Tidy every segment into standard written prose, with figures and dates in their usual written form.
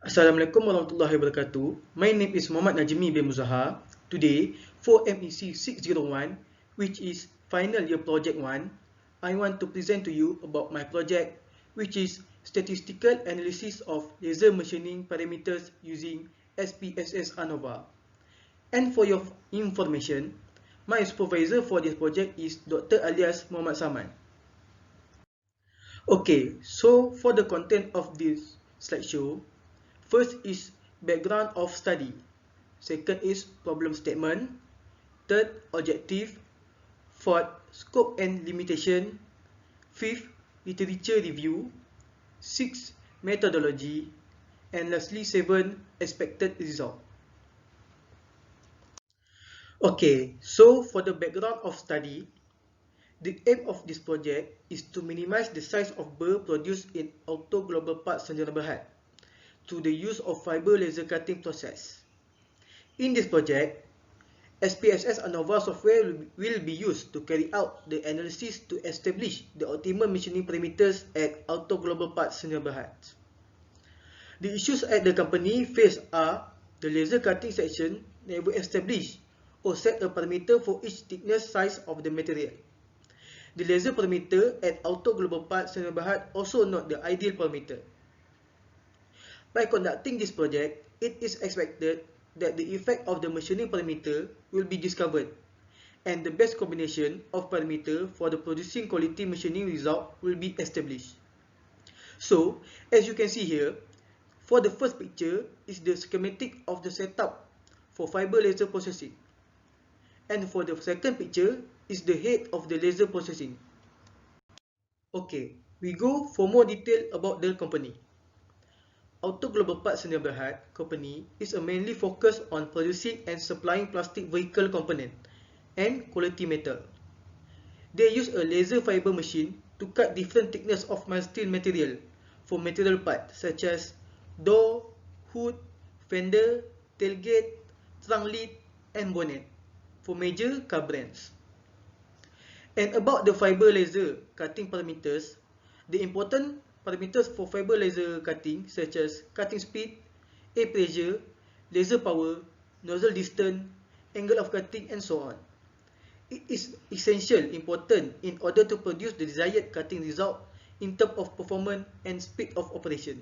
Assalamualaikum warahmatullahi wabarakatuh. My name is Muhammad Najmi bin Muzahar. Today, for MEC 601, which is final year project 1, I want to present to you about my project, which is statistical analysis of laser machining parameters using SPSS ANOVA. And for your information, my supervisor for this project is Dr. alias Muhammad Saman. Okay, so for the content of this slideshow, first is background of study. Second is problem statement. Third, objective. Fourth, scope and limitation. Fifth, literature review. Sixth, methodology. And lastly, 7, expected result. Okay, so for the background of study, the aim of this project is to minimize the size of burr produced in auto global part senjata berhad through the use of fiber laser cutting process. In this project, SPSS ANOVA software will be used to carry out the analysis to establish the optimal machining parameters at auto global parts senjata berhad. The issues at the company face are the laser cutting section never established or set a parameter for each thickness size of the material. The laser parameter at auto global parts senjata berhad also not the ideal parameter. By conducting this project, it is expected that the effect of the machining parameter will be discovered and the best combination of parameter for the producing quality machining result will be established. So, as you can see here, for the first picture is the schematic of the setup for fiber laser processing. And for the second picture is the head of the laser processing. Okay, we go for more detail about the company. Auto Global Parts Senjata Berhad Company is mainly focused on producing and supplying plastic vehicle component and quality metal. They use a laser fiber machine to cut different thickness of mild steel material for material parts such as door, hood, fender, tailgate, trunk lid, and bonnet for major car brands. And about the fiber laser cutting parameters, the important parameters for fiber laser cutting such as cutting speed, air pressure, laser power, nozzle distance, angle of cutting, and so on. It is essential important in order to produce the desired cutting result in terms of performance and speed of operation.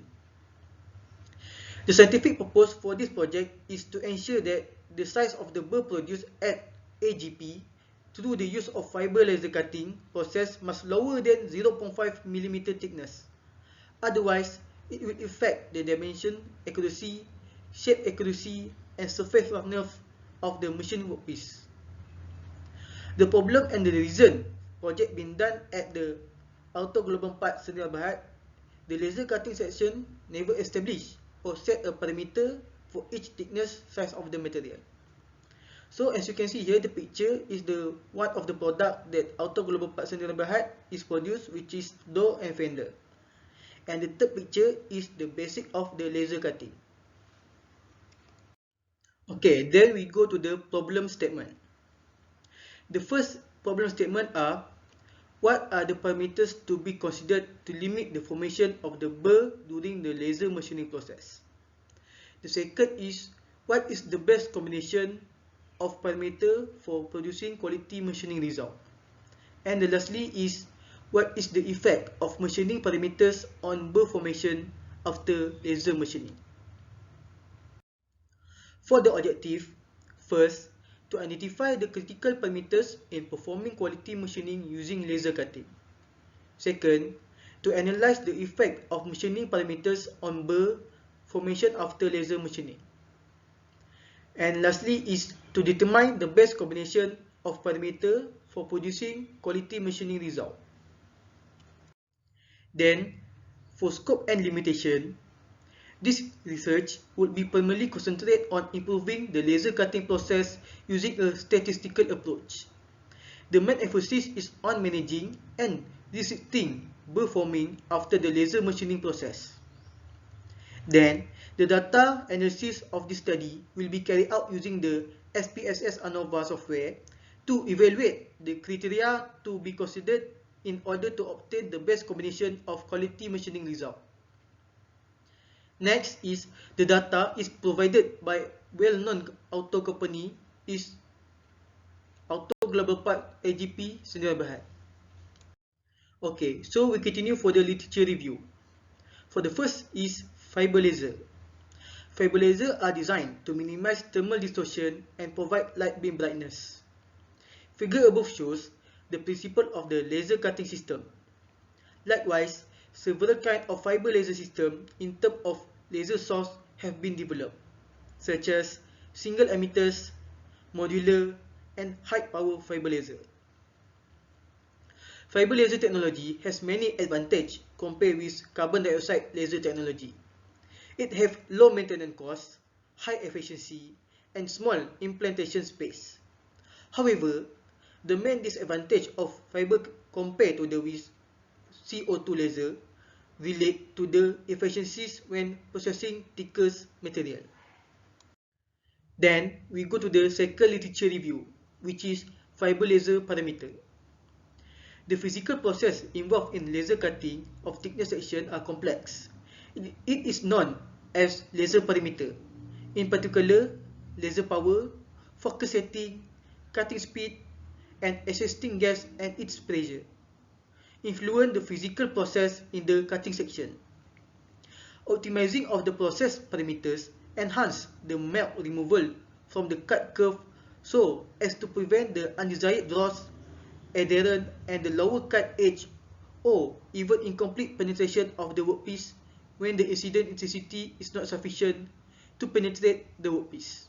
The scientific purpose for this project is to ensure that the size of the burr produced at AGP through the use of fiber laser cutting process must lower than 0.5 mm thickness. Otherwise, it will affect the dimension accuracy, shape accuracy, and surface roughness of the machine workpiece. The problem and the reason project being done at the Auto Global Part Senjata Berhad, the laser cutting section never established or set a parameter for each thickness size of the material. So as you can see here, the picture is the one of the product that Auto Global Part Senjata Berhad is produced, which is door and fender. And the third picture is the basic of the laser cutting. Okay, then we go to the problem statement. The first problem statement are, what are the parameters to be considered to limit the formation of the burr during the laser machining process? The second is, what is the best combination of parameter for producing quality machining result? And the lastly is, what is the effect of machining parameters on burr formation after laser machining? For the objective, first, to identify the critical parameters in performing quality machining using laser cutting. Second, to analyze the effect of machining parameters on burr formation after laser machining. And lastly is to determine the best combination of parameter for producing quality machining result. Then, for scope and limitation, this research would be primarily concentrated on improving the laser cutting process using a statistical approach. The main emphasis is on managing and restricting burr forming after the laser machining process. Then, the data analysis of this study will be carried out using the SPSS ANOVA software to evaluate the criteria to be considered in order to obtain the best combination of quality machining result. Next is the data is provided by well-known auto company is Auto Global Part AGP Sdn Bhd. Okay, so we continue for the literature review. For the first is fiber laser. Fiber lasers are designed to minimize thermal distortion and provide light beam brightness. Figure above shows the principle of the laser cutting system. Likewise, several kinds of fiber laser systems in terms of laser source have been developed, such as single emitters, modular, and high power fiber laser. Fiber laser technology has many advantages compared with carbon dioxide laser technology. It has low maintenance costs, high efficiency, and small implantation space. However, the main disadvantage of fiber compared to the with CO2 laser relate to the efficiencies when processing thicker material. Then we go to the second literature review, which is fiber laser parameter. The physical process involved in laser cutting of thickness section are complex. It is known as laser parameter. In particular, laser power, focus setting, cutting speed, and existing gas and its pressure influence the physical process in the cutting section. Optimizing of the process parameters enhance the melt removal from the cut curve so as to prevent the undesired dross, adherent, and the lower cut edge or even incomplete penetration of the workpiece when the incident intensity is not sufficient to penetrate the workpiece.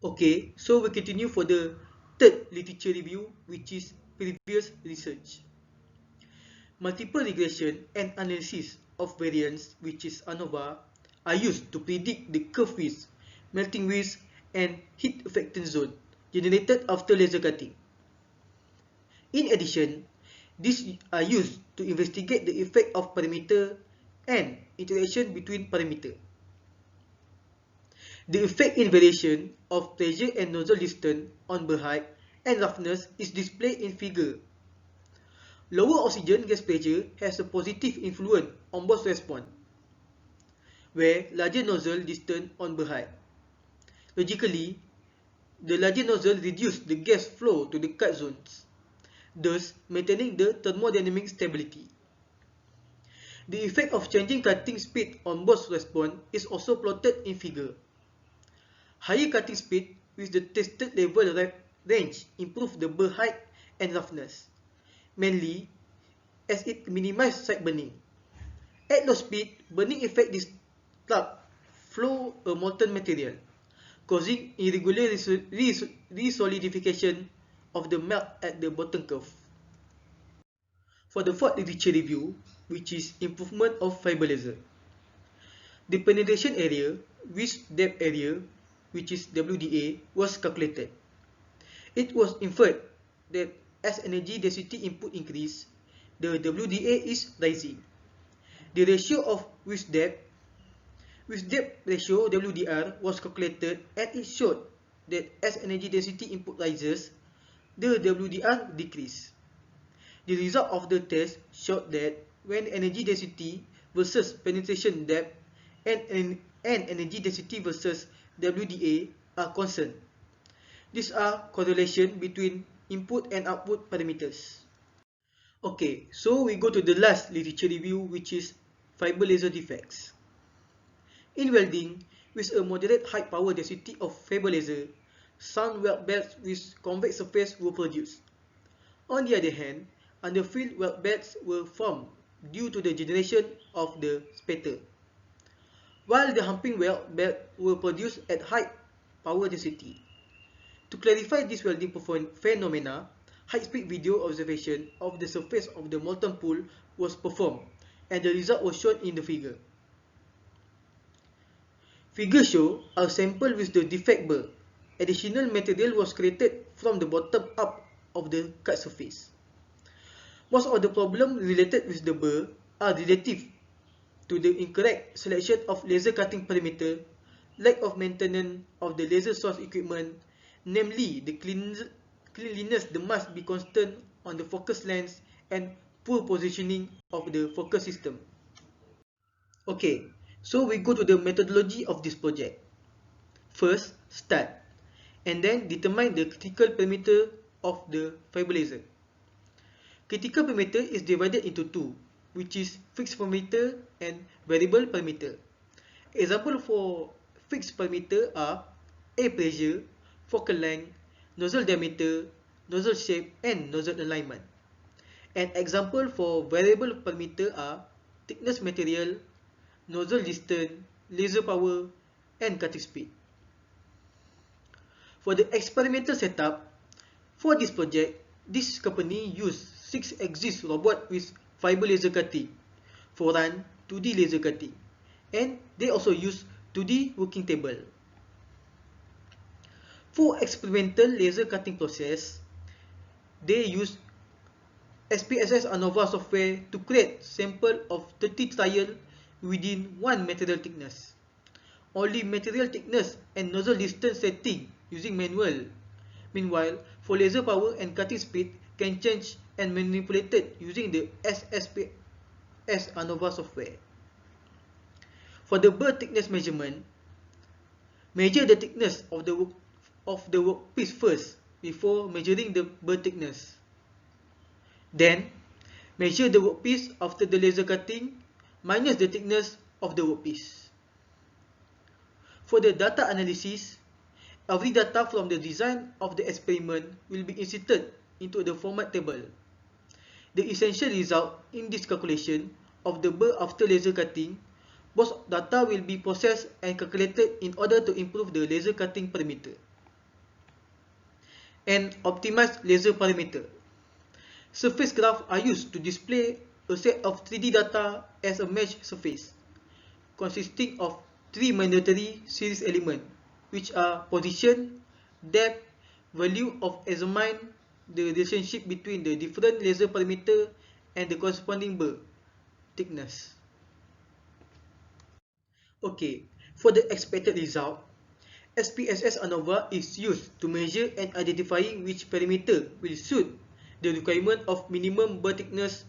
Okay, so we continue for the third literature review, which is previous research. Multiple regression and analysis of variance, which is ANOVA, are used to predict the curve width, melting width, and heat affectance zone generated after laser cutting. In addition, these are used to investigate the effect of parameter and interaction between parameter. The effect in variation of pressure and nozzle distance on burr height and roughness is displayed in figure. Lower oxygen gas pressure has a positive influence on burst response, where larger nozzle distance on burr height. Logically, the larger nozzle reduces the gas flow to the cut zones, thus maintaining the thermodynamic stability. The effect of changing cutting speed on burst response is also plotted in figure. Higher cutting speed with the tested level range improve the burr height and roughness, mainly as it minimizes side burning. At low speed, burning effect disrupt flow of molten material, causing irregular resolidification of the melt at the bottom curve. For the fourth literature review, which is improvement of fiber laser. The penetration area with depth area, which is WDA, was calculated. It was inferred that as energy density input increase, the WDA is rising. The ratio of with depth ratio WDR was calculated and it showed that as energy density input rises, the WDR decreases. The result of the test showed that when energy density versus penetration depth and energy density versus WDA are constant, these are correlation between input and output parameters. Okay, so we go to the last literature review, which is fiber laser defects. In welding, with a moderate high power density of fiber laser, sound weld belts with convex surface were produced. On the other hand, underfilled weld belts were formed due to the generation of the spatter, while the humping weld belt were produced at high power density. To clarify this welding phenomena, high-speed video observation of the surface of the molten pool was performed, and the result was shown in the figure. Figure show a sample with the defect burr. Additional material was created from the bottom up of the cut surface. Most of the problems related with the burr are relative to the incorrect selection of laser cutting parameter, lack of maintenance of the laser source equipment, namely the cleanliness must be constant on the focus lens, and poor positioning of the focus system. Okay, so we go to the methodology of this project. First, start, and then determine the critical parameter of the fiber laser. Critical parameter is divided into two, which is fixed parameter and variable parameter. Example for fixed parameter are A pressure, focal length, nozzle diameter, nozzle shape, and nozzle alignment. An example for variable parameter are thickness material, nozzle distance, laser power, and cutting speed. For the experimental setup, for this project, this company used 6-axis robot with fiber laser cutting for run 2D laser cutting, and they also use 2D working table. For experimental laser cutting process, they use SPSS ANOVA software to create sample of 30 trial within 1 material thickness. Only material thickness and nozzle distance setting using manual. Meanwhile, for laser power and cutting speed can change and manipulated using the SPSS ANOVA software. For the burr thickness measurement, measure the thickness of the workpiece first before measuring the burr thickness. Then, measure the workpiece after the laser cutting minus the thickness of the workpiece. For the data analysis, every data from the design of the experiment will be inserted into the format table. The essential result in this calculation of the burr after laser cutting, both data will be processed and calculated in order to improve the laser cutting parameter and optimize laser parameter. Surface graphs are used to display a set of 3D data as a mesh surface, consisting of 3 mandatory series elements, which are position, depth, value of examine the relationship between the different laser parameter and the corresponding burr thickness. Okay, for the expected result, SPSS ANOVA is used to measure and identifying which parameter will suit the requirement of minimum burr thickness,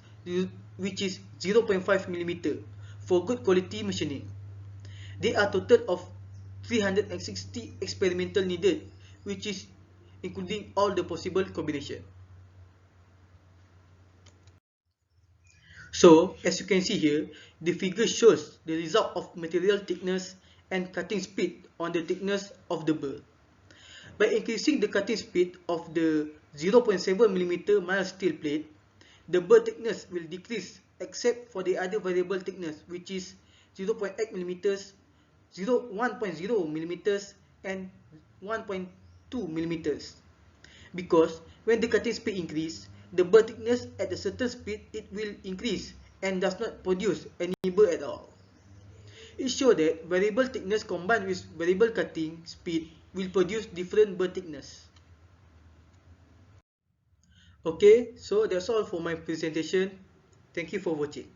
which is 0.5 mm for good quality machining. There are total of 360 experimental needed, which is including all the possible combination. So, as you can see here, the figure shows the result of material thickness and cutting speed on the thickness of the burr. By increasing the cutting speed of the 0.7 mm mild steel plate, the burr thickness will decrease except for the other variable thickness, which is 0.8 mm, 1.0 mm, and 1.2 mm. Because when the cutting speed increase, the burr thickness at a certain speed it will increase and does not produce any burr at all. It shows that variable thickness combined with variable cutting speed will produce different burr thickness. Okay, so that's all for my presentation. Thank you for watching.